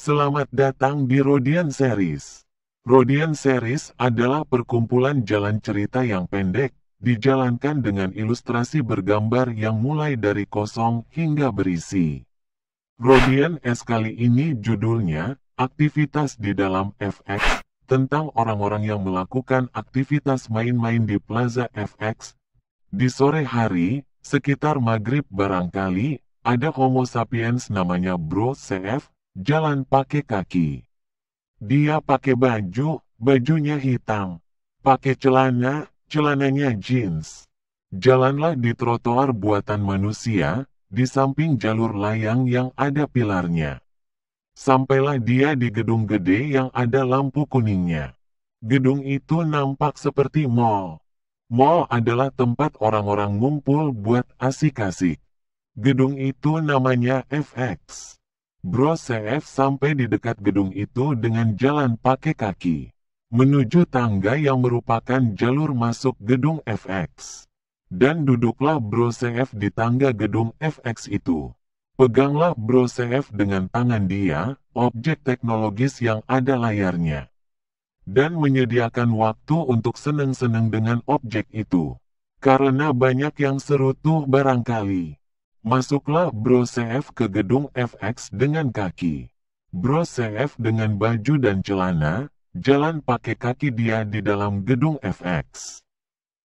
Selamat datang di Rodian Series. Rodian Series adalah perkumpulan jalan cerita yang pendek, dijalankan dengan ilustrasi bergambar yang mulai dari kosong hingga berisi. Rodian S kali ini judulnya, Aktivitas di dalam FX, tentang orang-orang yang melakukan aktivitas main-main di Plaza FX. Di sore hari, sekitar maghrib barangkali, ada Homo sapiens namanya Bro CF, jalan pakai kaki. Dia pakai bajunya hitam. Pakai celananya jeans. Jalanlah di trotoar buatan manusia, di samping jalur layang yang ada pilarnya. Sampailah dia di gedung gede yang ada lampu kuningnya. Gedung itu nampak seperti mall. Mall adalah tempat orang-orang ngumpul buat asik-asik. Gedung itu namanya FX. Bro CF sampai di dekat gedung itu dengan jalan pakai kaki. Menuju tangga yang merupakan jalur masuk gedung FX. Dan duduklah Bro CF di tangga gedung FX itu. Peganglah Bro CF dengan tangan dia, objek teknologis yang ada layarnya. Dan menyediakan waktu untuk seneng-seneng dengan objek itu. Karena banyak yang seru tuh barangkali. Masuklah Bro CF ke gedung FX dengan kaki. Bro CF dengan baju dan celana, jalan pakai kaki dia di dalam gedung FX.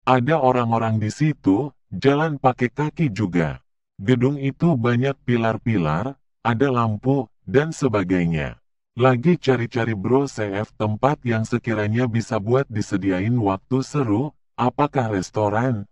Ada orang-orang di situ, jalan pakai kaki juga. Gedung itu banyak pilar-pilar, ada lampu, dan sebagainya. Lagi cari-cari Bro CF tempat yang sekiranya bisa buat disediain waktu seru, apakah restoran?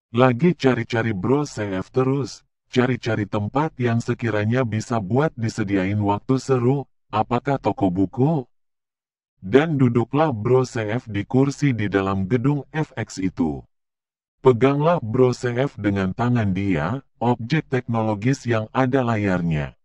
Lagi cari-cari Bro CF terus, cari-cari tempat yang sekiranya bisa buat disediain waktu seru, apakah toko buku? Dan duduklah Bro CF di kursi di dalam gedung FX itu. Peganglah Bro CF dengan tangan dia, objek teknologis yang ada layarnya.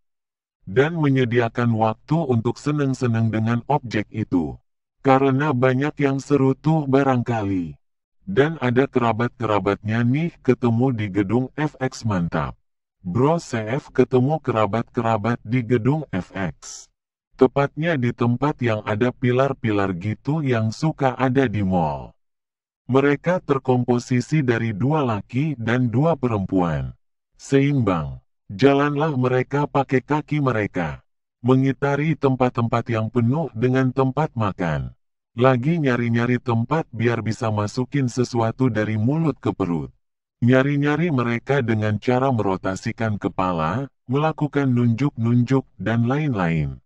Dan menyediakan waktu untuk seneng-seneng dengan objek itu. Karena banyak yang seru tuh barangkali. Dan ada kerabat-kerabatnya nih ketemu di gedung FX mantap. Bro CF ketemu kerabat-kerabat di gedung FX. Tepatnya di tempat yang ada pilar-pilar gitu yang suka ada di mall. Mereka terkomposisi dari 2 laki dan 2 perempuan. Seimbang. Jalanlah mereka pakai kaki mereka. Mengitari tempat-tempat yang penuh dengan tempat makan. Lagi nyari-nyari tempat biar bisa masukin sesuatu dari mulut ke perut. Nyari-nyari mereka dengan cara merotasikan kepala, melakukan nunjuk-nunjuk, dan lain-lain.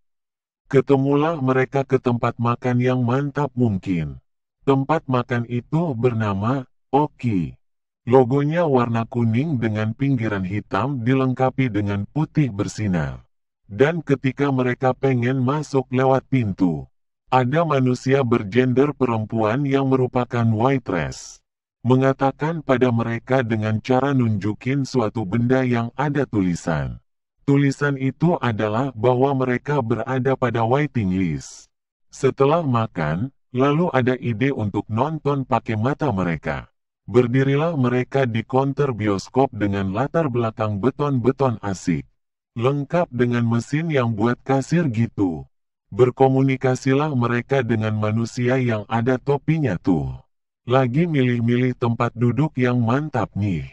Ketemulah mereka ke tempat makan yang mantap mungkin. Tempat makan itu bernama Oki. Logonya warna kuning dengan pinggiran hitam dilengkapi dengan putih bersinar. Dan ketika mereka pengen masuk lewat pintu, ada manusia bergender perempuan yang merupakan waitress. Mengatakan pada mereka dengan cara nunjukin suatu benda yang ada tulisan. Tulisan itu adalah bahwa mereka berada pada waiting list. Setelah makan, lalu ada ide untuk nonton pakai mata mereka. Berdirilah mereka di konter bioskop dengan latar belakang beton-beton asik. Lengkap dengan mesin yang buat kasir gitu. Berkomunikasilah mereka dengan manusia yang ada topinya tuh. Lagi milih-milih tempat duduk yang mantap nih.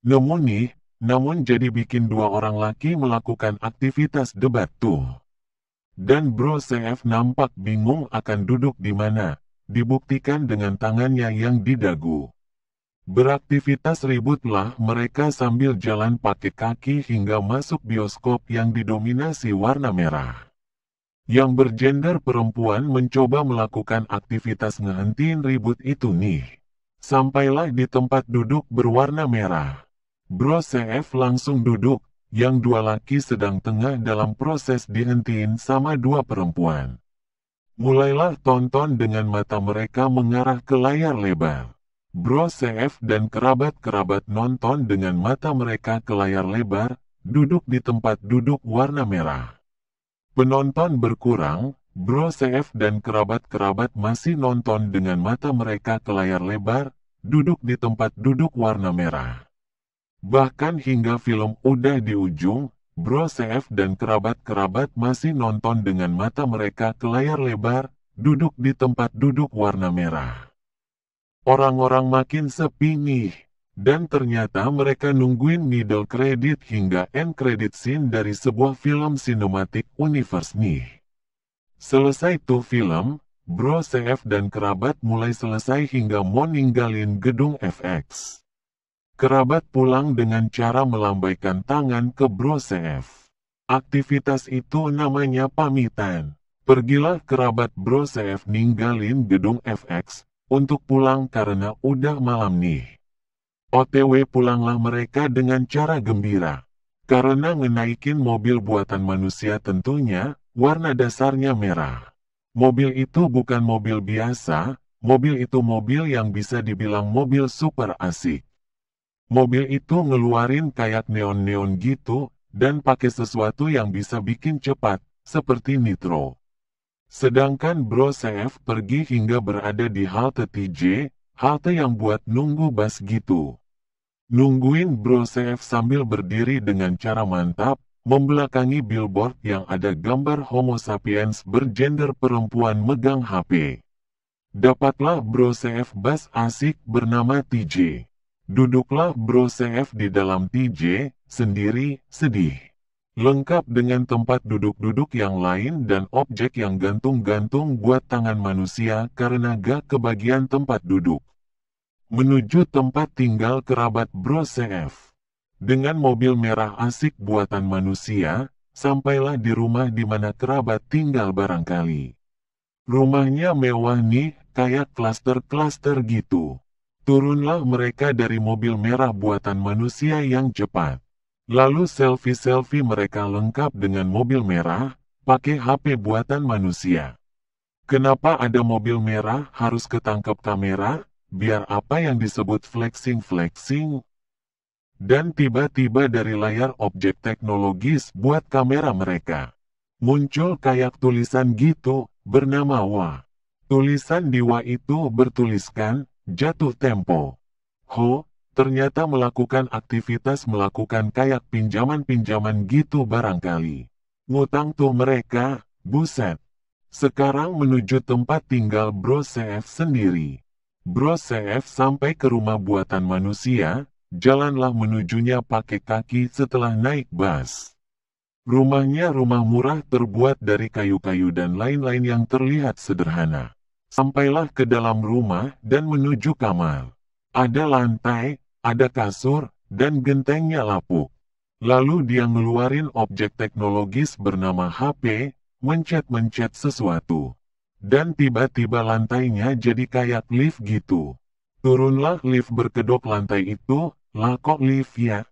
Nemu nih, namun jadi bikin 2 orang laki melakukan aktivitas debat tuh. Dan Bro CF nampak bingung akan duduk di mana, dibuktikan dengan tangannya yang di dagu. Beraktivitas ributlah mereka sambil jalan pakai kaki hingga masuk bioskop yang didominasi warna merah. Yang bergender perempuan mencoba melakukan aktivitas ngehentiin ribut itu nih. Sampailah di tempat duduk berwarna merah. Bro CF langsung duduk, yang 2 laki sedang tengah dalam proses dihentiin sama 2 perempuan. Mulailah tonton dengan mata mereka mengarah ke layar lebar. Bro CF dan kerabat-kerabat nonton dengan mata mereka ke layar lebar, duduk di tempat duduk warna merah. Penonton berkurang, Bro CF dan kerabat-kerabat masih nonton dengan mata mereka ke layar lebar, duduk di tempat duduk warna merah. Bahkan hingga film udah di ujung, Bro CF dan kerabat-kerabat masih nonton dengan mata mereka ke layar lebar, duduk di tempat duduk warna merah. Orang-orang makin sepi nih. Dan ternyata mereka nungguin middle credit hingga end credit scene dari sebuah film cinematic universe nih. Selesai tuh film, Bro CF dan kerabat mulai selesai hingga mau ninggalin gedung FX. Kerabat pulang dengan cara melambaikan tangan ke Bro CF. Aktivitas itu namanya pamitan. Pergilah kerabat Bro CF ninggalin gedung FX untuk pulang karena udah malam nih. OTW pulanglah mereka dengan cara gembira. Karena ngenaikin mobil buatan manusia tentunya, warna dasarnya merah. Mobil itu bukan mobil biasa, mobil itu mobil yang bisa dibilang mobil super asik. Mobil itu ngeluarin kayak neon-neon gitu, dan pakai sesuatu yang bisa bikin cepat, seperti nitro. Sedangkan Bro CF pergi hingga berada di halte TJ, halte yang buat nunggu bus gitu. Nungguin Bro CF sambil berdiri dengan cara mantap, membelakangi billboard yang ada gambar Homo sapiens bergender perempuan megang HP. Dapatlah Bro CF bus asik bernama TJ. Duduklah Bro CF di dalam TJ, sendiri, sedih. Lengkap dengan tempat duduk-duduk yang lain dan objek yang gantung-gantung buat tangan manusia karena gak kebagian tempat duduk. Menuju tempat tinggal kerabat Bro CF. Dengan mobil merah asik buatan manusia, sampailah di rumah di mana kerabat tinggal barangkali. Rumahnya mewah nih, kayak klaster-klaster gitu. Turunlah mereka dari mobil merah buatan manusia yang cepat. Lalu selfie-selfie mereka lengkap dengan mobil merah, pakai HP buatan manusia. Kenapa ada mobil merah harus ketangkep kamera? Biar apa yang disebut flexing-flexing. Dan tiba-tiba dari layar objek teknologis buat kamera mereka. Muncul kayak tulisan gitu, bernama WA. Tulisan di WA itu bertuliskan, jatuh tempo. Ternyata melakukan aktivitas melakukan kayak pinjaman-pinjaman gitu barangkali. Ngutang tuh mereka, buset. Sekarang menuju tempat tinggal Bro CF sendiri. Bro CF sampai ke rumah buatan manusia, jalanlah menujunya pakai kaki setelah naik bus. Rumahnya rumah murah terbuat dari kayu-kayu dan lain-lain yang terlihat sederhana. Sampailah ke dalam rumah dan menuju kamar. Ada lantai, ada kasur, dan gentengnya lapuk. Lalu dia ngeluarin objek teknologis bernama HP, mencet-mencet sesuatu. Dan tiba-tiba lantainya jadi kayak lift gitu. Turunlah lift berkedok lantai itu, lah kok lift ya?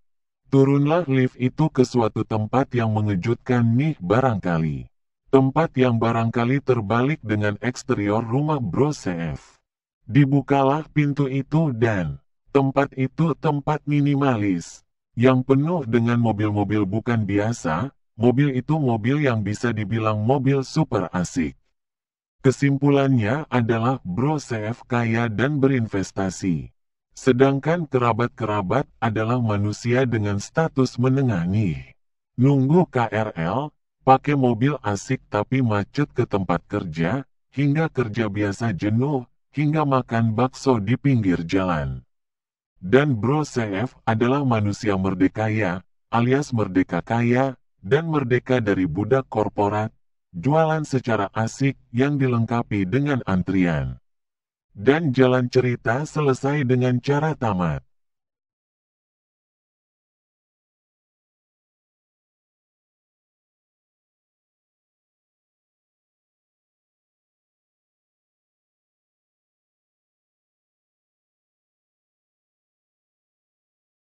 Turunlah lift itu ke suatu tempat yang mengejutkan nih barangkali. Tempat yang barangkali terbalik dengan eksterior rumah Bro CF. Dibukalah pintu itu dan tempat itu tempat minimalis. Yang penuh dengan mobil-mobil bukan biasa, mobil itu mobil yang bisa dibilang mobil super asik. Kesimpulannya adalah Bro CF kaya dan berinvestasi. Sedangkan kerabat-kerabat adalah manusia dengan status menengah nih. Nunggu KRL, pakai mobil asik tapi macet ke tempat kerja, hingga kerja biasa jenuh, hingga makan bakso di pinggir jalan. Dan Bro CF adalah manusia merdekaya, alias merdeka kaya, dan merdeka dari budak korporat. Jualan secara asik yang dilengkapi dengan antrian. Dan jalan cerita selesai dengan cara tamat.